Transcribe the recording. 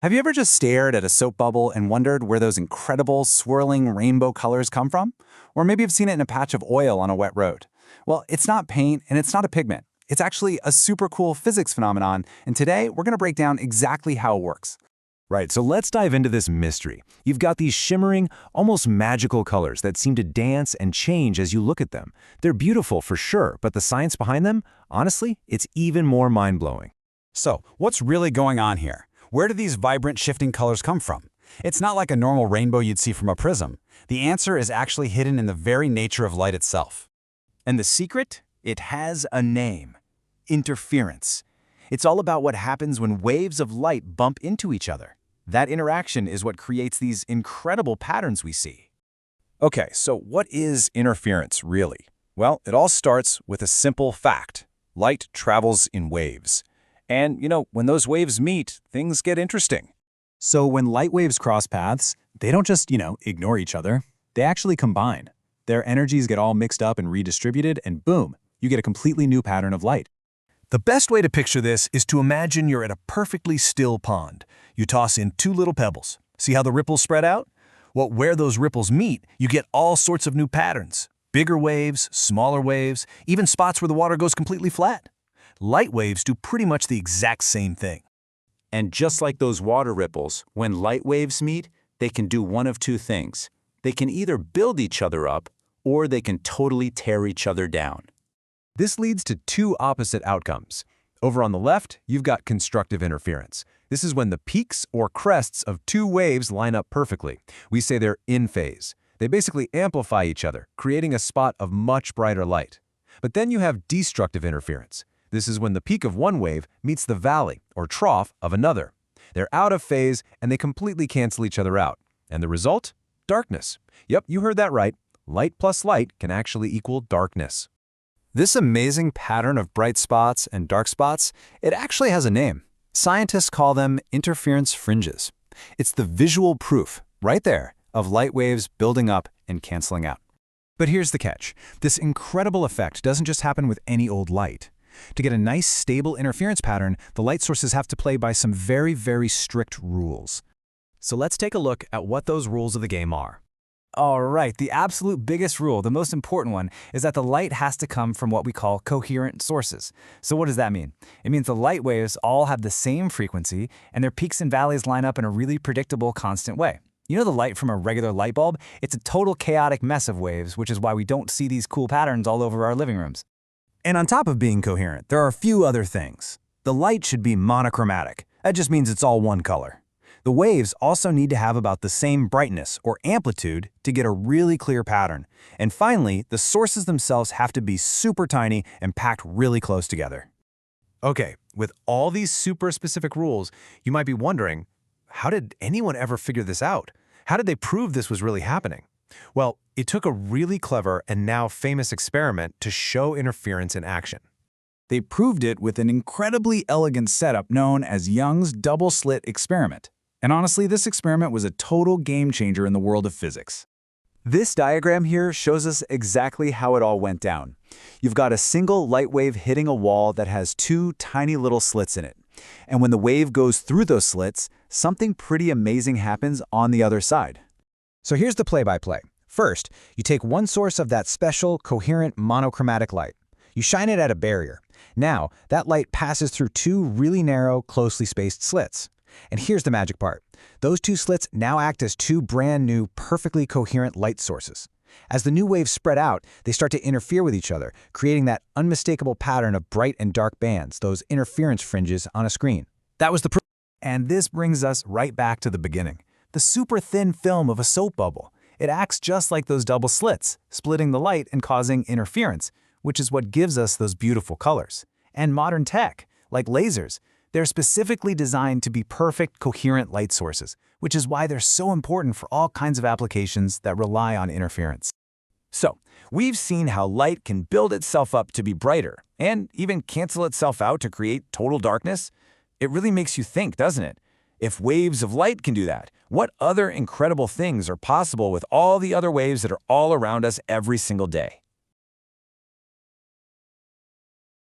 Have you ever just stared at a soap bubble and wondered where those incredible swirling rainbow colors come from? Or maybe you've seen it in a patch of oil on a wet road. Well, it's not paint and it's not a pigment. It's actually a super cool physics phenomenon, and today we're going to break down exactly how it works. Right, so let's dive into this mystery. You've got these shimmering, almost magical colors that seem to dance and change as you look at them. They're beautiful for sure, but the science behind them, honestly, it's even more mind-blowing. So, what's really going on here? Where do these vibrant shifting colors come from? It's not like a normal rainbow you'd see from a prism. The answer is actually hidden in the very nature of light itself. And the secret? It has a name. Interference. It's all about what happens when waves of light bump into each other. That interaction is what creates these incredible patterns we see. Okay, so what is interference really? Well, it all starts with a simple fact. Light travels in waves. And, when those waves meet, things get interesting. So when light waves cross paths, they don't just, ignore each other. They actually combine. Their energies get all mixed up and redistributed, and boom, you get a completely new pattern of light. The best way to picture this is to imagine you're at a perfectly still pond. You toss in two little pebbles. See how the ripples spread out? Well, where those ripples meet, you get all sorts of new patterns. Bigger waves, smaller waves, even spots where the water goes completely flat. Light waves do pretty much the exact same thing. And just like those water ripples, when light waves meet, they can do one of two things. They can either build each other up, or they can totally tear each other down. This leads to two opposite outcomes. Over on the left, you've got constructive interference. This is when the peaks or crests of two waves line up perfectly. We say they're in phase. They basically amplify each other, creating a spot of much brighter light. But then you have destructive interference. This is when the peak of one wave meets the valley, or trough, of another. They're out of phase, and they completely cancel each other out. And the result? Darkness. Yep, you heard that right. Light plus light can actually equal darkness. This amazing pattern of bright spots and dark spots, it actually has a name. Scientists call them interference fringes. It's the visual proof, right there, of light waves building up and canceling out. But here's the catch. This incredible effect doesn't just happen with any old light. To get a nice, stable interference pattern, the light sources have to play by some very, very strict rules. So let's take a look at what those rules of the game are. All right, the absolute biggest rule, the most important one, is that the light has to come from what we call coherent sources. So what does that mean? It means the light waves all have the same frequency, and their peaks and valleys line up in a really predictable, constant way. You know the light from a regular light bulb? It's a total chaotic mess of waves, which is why we don't see these cool patterns all over our living rooms. And on top of being coherent, there are a few other things. The light should be monochromatic. That just means it's all one color. The waves also need to have about the same brightness or amplitude to get a really clear pattern. And finally, the sources themselves have to be super tiny and packed really close together. Okay, with all these super specific rules, you might be wondering, how did anyone ever figure this out? How did they prove this was really happening? Well, it took a really clever and now famous experiment to show interference in action. They proved it with an incredibly elegant setup known as Young's double-slit experiment. And honestly, this experiment was a total game changer in the world of physics. This diagram here shows us exactly how it all went down. You've got a single light wave hitting a wall that has two tiny little slits in it. And when the wave goes through those slits, something pretty amazing happens on the other side. So here's the play-by-play. First, you take one source of that special, coherent, monochromatic light. You shine it at a barrier. Now, that light passes through two really narrow, closely spaced slits. And here's the magic part. Those two slits now act as two brand new, perfectly coherent light sources. As the new waves spread out, they start to interfere with each other, creating that unmistakable pattern of bright and dark bands, those interference fringes on a screen. That was the proof. And this brings us right back to the beginning. The super thin film of a soap bubble. It acts just like those double slits, splitting the light and causing interference, which is what gives us those beautiful colors. And modern tech, like lasers, they're specifically designed to be perfect, coherent light sources, which is why they're so important for all kinds of applications that rely on interference. So, we've seen how light can build itself up to be brighter and even cancel itself out to create total darkness. It really makes you think, doesn't it? If waves of light can do that, what other incredible things are possible with all the other waves that are all around us every single day?